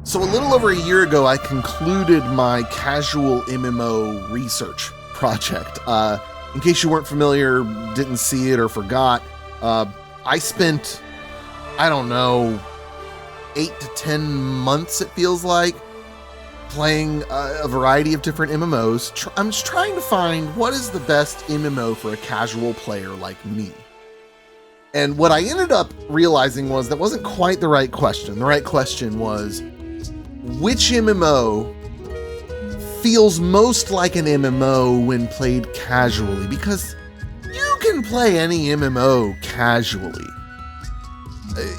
So a little over a year ago, I concluded my casual MMO research project. In case you weren't familiar, didn't see it, or forgot, I spent, I don't know, 8 to 10 months, it feels like, playing a variety of different MMOs. I'm just trying to find what is the best MMO for a casual player like me. And what I ended up realizing was that wasn't quite the right question. The right question was, which MMO feels most like an MMO when played casually? Because you can play any MMO casually.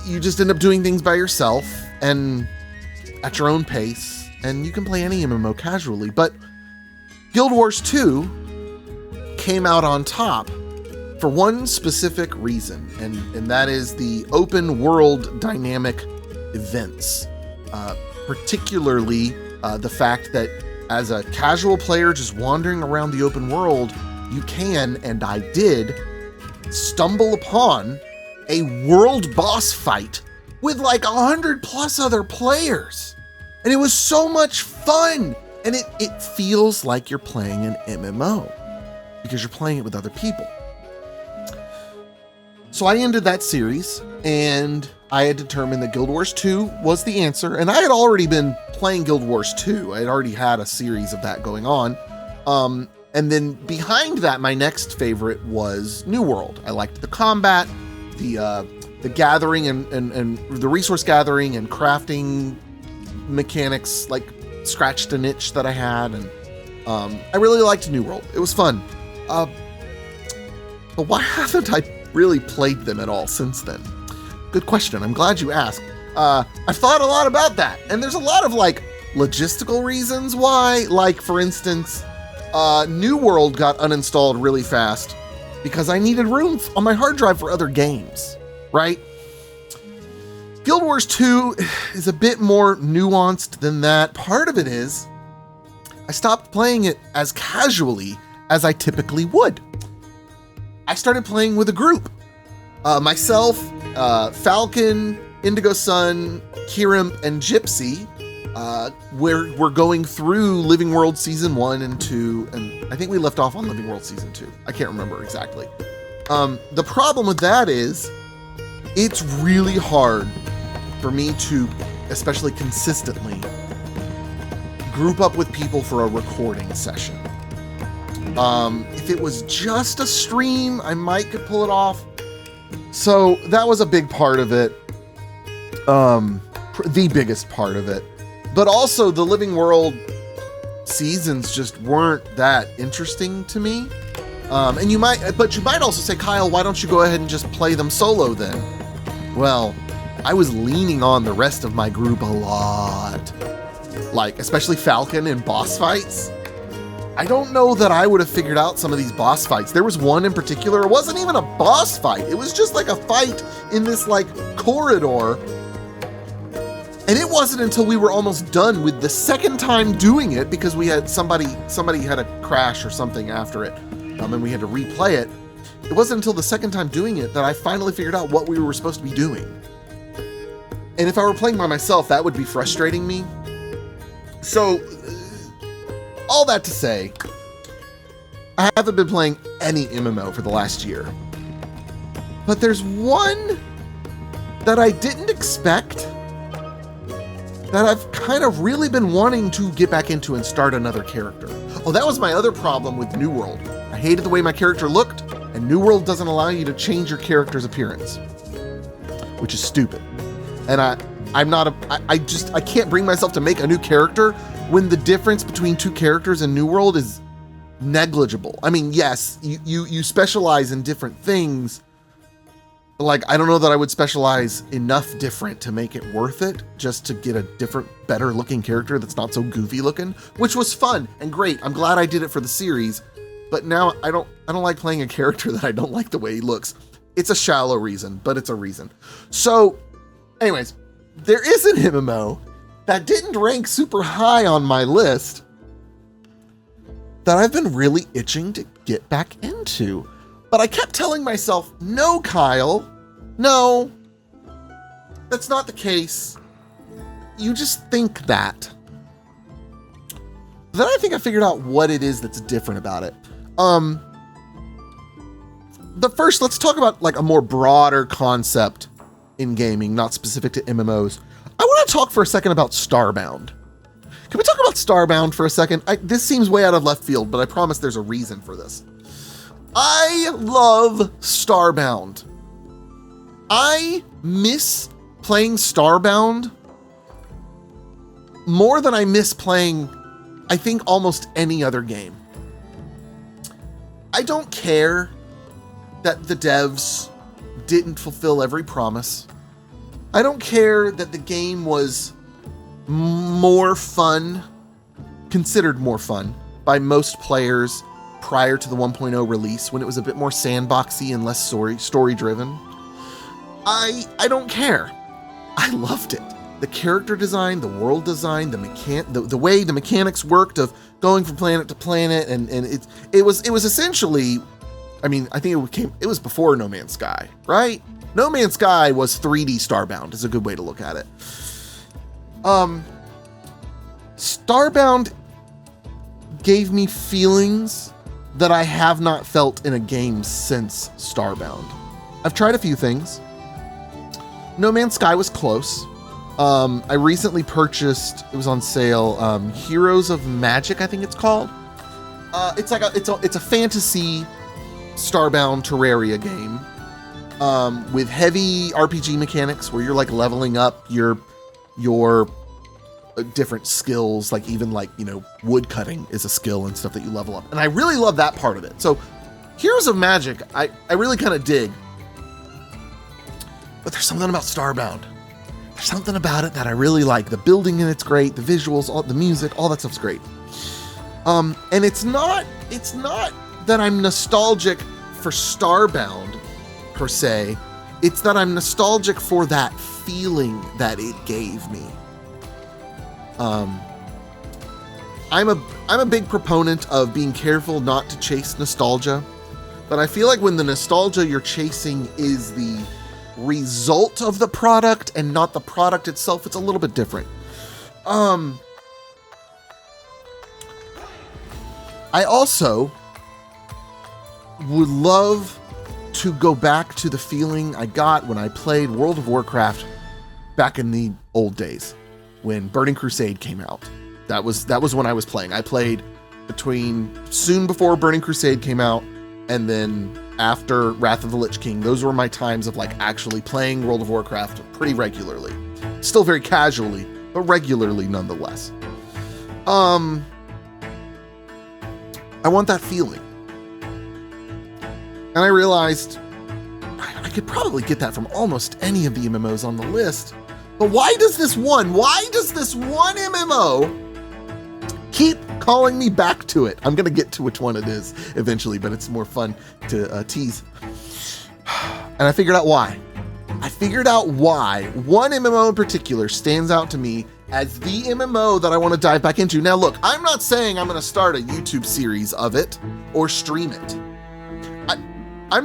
You just end up doing things by yourself and at your own pace, and you can play any MMO casually. But Guild Wars 2 came out on top for one specific reason, and that is the open world dynamic events. Particularly the fact that as a casual player just wandering around the open world, you can, and I did, stumble upon a world boss fight with like 100 plus other players. And it was so much fun. And it feels like you're playing an MMO because you're playing it with other people. So I ended that series, and I had determined that Guild Wars 2 was the answer. And I had already been playing Guild Wars 2. I had already had a series of that going on. And then behind that, my next favorite was New World. I liked the combat, the gathering and the resource gathering and crafting mechanics, like scratched an itch that I had. And I really liked New World. It was fun. But why haven't I really played them at all since then? Good question. I'm glad you asked. I've thought a lot about that, and there's a lot of like logistical reasons why. Like, for instance, New World got uninstalled really fast because I needed room on my hard drive for other games, right? Guild Wars 2 is a bit more nuanced than that. Part of it is I stopped playing it as casually as I typically would. I started playing with a group. Myself, Falcon, Indigo Sun, Kirim, and Gypsy. We're going through Living World Season 1 and 2, and I think we left off on Living World Season 2. I can't remember exactly. The problem with that is it's really hard for me to, especially consistently, group up with people for a recording session. If it was just a stream, I might could pull it off. So that was a big part of it. The biggest part of it. But also the Living World seasons just weren't that interesting to me. And you might also say, Kyle, why don't you go ahead and just play them solo then? Well, I was leaning on the rest of my group a lot. Like, especially Falcon in boss fights. I don't know that I would have figured out some of these boss fights. There was one in particular, it wasn't even a boss fight. It was just like a fight in this like corridor. And it wasn't until we were almost done with the second time doing it, because we had somebody had a crash or something after it, and we had to replay it. It wasn't until the second time doing it that I finally figured out what we were supposed to be doing. And if I were playing by myself, that would be frustrating me. So, all that to say, I haven't been playing any MMO for the last year. But there's one that I didn't expect that I've kind of really been wanting to get back into and start another character. Oh, that was my other problem with New World. I hated the way my character looked, and New World doesn't allow you to change your character's appearance, which is stupid. And I can't bring myself to make a new character when the difference between two characters in New World is negligible. I mean, yes, you specialize in different things. Like, I don't know that I would specialize enough different to make it worth it just to get a different, better looking character that's not so goofy looking, which was fun and great. I'm glad I did it for the series, but now I don't like playing a character that I don't like the way he looks. It's a shallow reason, but it's a reason. So anyways, there is an MMO that didn't rank super high on my list that I've been really itching to get back into. But I kept telling myself, no, Kyle, no, that's not the case. you just think that. Then I think I figured out what it is that's different about it. Let's talk about like a more broader concept in gaming, not specific to MMOs. I want to talk for a second about Starbound. Can we talk about Starbound for a second? This seems way out of left field, but I promise there's a reason for this. I love Starbound. I miss playing Starbound more than I miss playing, I think, almost any other game. I don't care that the devs didn't fulfill every promise. I don't care that the game was more fun, considered more fun by most players prior to the 1.0 release, when it was a bit more sandboxy and less story driven. I don't care. I loved it. The character design, the world design, the way the mechanics worked of going from planet to planet, and it was essentially, I mean, I think it was before No Man's Sky, right? No Man's Sky was 3D Starbound, is a good way to look at it. Starbound gave me feelings that I have not felt in a game since Starbound. I've tried a few things. No Man's Sky was close. I recently purchased, it was on sale, Heroes of Magic, I think it's called. It's a fantasy Starbound Terraria game, with heavy RPG mechanics where you're like leveling up your different skills, like even like, you know, wood cutting is a skill and stuff that you level up. And I really love that part of it. So Heroes of Magic, I really kind of dig. But there's something about Starbound. There's something about it that I really like. The building in it's great, the visuals, all the music, all that stuff's great. And it's not that I'm nostalgic for Starbound per se. It's that I'm nostalgic for that feeling that it gave me. I'm a big proponent of being careful not to chase nostalgia, but I feel like when the nostalgia you're chasing is the result of the product and not the product itself, it's a little bit different. I also would love to go back to the feeling I got when I played World of Warcraft back in the old days when Burning Crusade came out. That was when I was playing. I played soon before Burning Crusade came out and then after Wrath of the Lich King. Those were my times of like actually playing World of Warcraft pretty regularly. Still very casually, but regularly nonetheless. I want that feeling. And I realized I could probably get that from almost any of the MMOs on the list. But why does this one MMO keep calling me back to it? I'm going to get to which one it is eventually, but it's more fun to tease. And I figured out why. One MMO in particular stands out to me as the MMO that I want to dive back into. Now, look, I'm not saying I'm going to start a YouTube series of it or stream it. And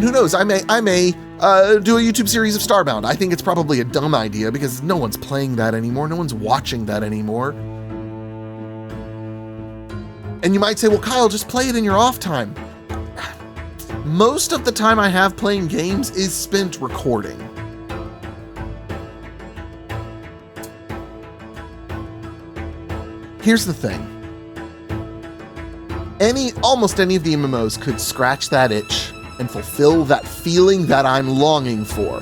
who knows, I may do a YouTube series of Starbound. I think it's probably a dumb idea because no one's playing that anymore. No one's watching that anymore. And you might say, well, Kyle, just play it in your off time. Most of the time I have playing games is spent recording. Here's the thing. Almost any of the MMOs could scratch that itch and fulfill that feeling that I'm longing for.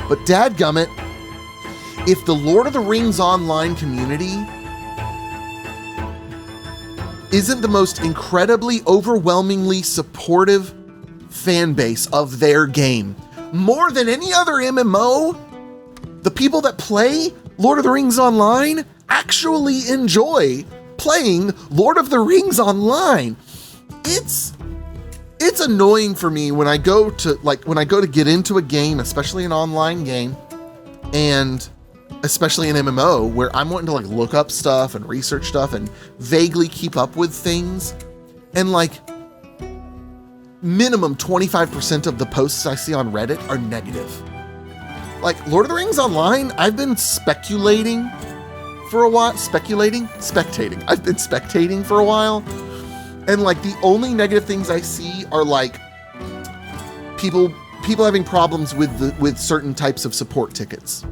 But dadgummit, if the Lord of the Rings Online community isn't the most incredibly, overwhelmingly supportive fan base of their game, more than any other MMO, the people that play Lord of the Rings Online actually enjoy playing Lord of the Rings Online. It's annoying for me when I go to get into a game, especially an online game, and especially an MMO, where I'm wanting to like look up stuff and research stuff and vaguely keep up with things, and like minimum 25% of the posts I see on Reddit are negative. like Lord of the Rings Online, I've been speculating for a while. Spectating. I've been spectating for a while. And like the only negative things I see are like people having problems with certain types of support tickets.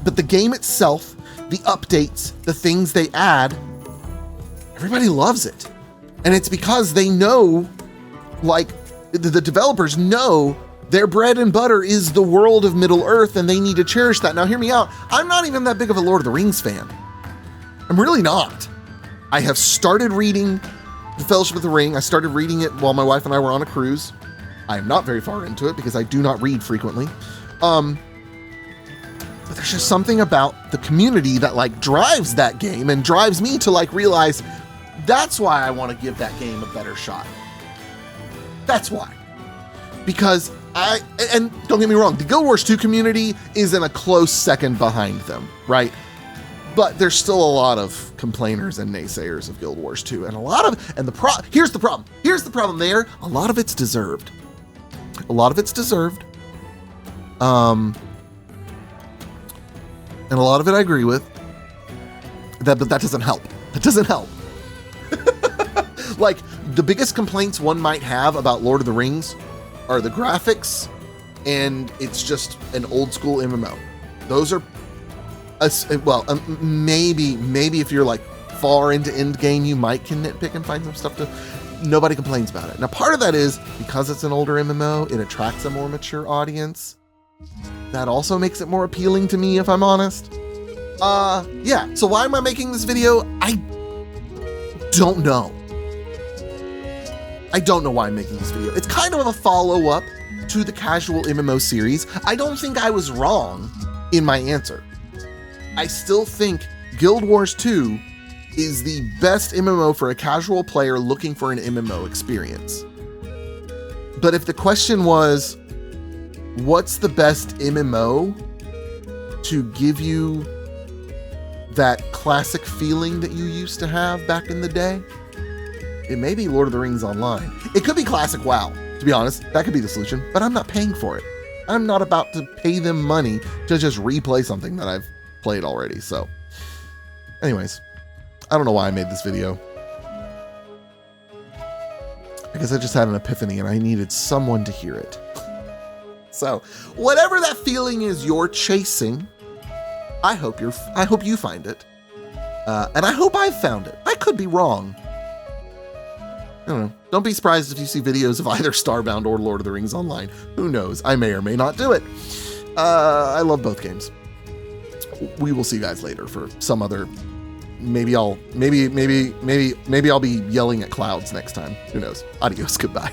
But the game itself, the updates, the things they add, everybody loves it. And it's because they know, like, the developers know their bread and butter is the world of Middle-earth, and they need to cherish that. Now, hear me out. I'm not even that big of a Lord of the Rings fan. I'm really not. I have started reading The Fellowship of the Ring. I started reading it while my wife and I were on a cruise. I am not very far into it because I do not read frequently. But there's just something about the community that like drives that game and drives me to like realize that's why I want to give that game a better shot. That's why. Because and don't get me wrong, the Guild Wars 2 community is in a close second behind them, right? But there's still a lot of complainers and naysayers of Guild Wars 2, and here's the problem. Here's the problem there. A lot of it's deserved. A lot of it's deserved. And a lot of it I agree with. But that doesn't help. That doesn't help. Like, the biggest complaints one might have about Lord of the Rings are the graphics, and it's just an old school MMO. Those are, maybe if you're like far into end game, you might can nitpick and find some stuff nobody complains about it. Now, part of that is because it's an older MMO, it attracts a more mature audience. That also makes it more appealing to me, if I'm honest. Yeah, so why am I making this video? I don't know. I don't know why I'm making this video. It's kind of a follow-up to the casual MMO series. I don't think I was wrong in my answer. I still think Guild Wars 2 is the best MMO for a casual player looking for an MMO experience. But if the question was, what's the best MMO to give you that classic feeling that you used to have back in the day? It may be Lord of the Rings Online. It could be classic WoW, to be honest. That could be the solution, but I'm not paying for it. I'm not about to pay them money to just replay something that I've played already. So anyways, I don't know why I made this video. Because I just had an epiphany and I needed someone to hear it. So whatever that feeling is you're chasing, I hope you find it. And I hope I've found it. I could be wrong. I don't know. Don't be surprised if you see videos of either Starbound or Lord of the Rings Online. Who knows? I may or may not do it. I love both games. We will see you guys later for some other. Maybe I'll be yelling at clouds next time. Who knows? Adios. Goodbye.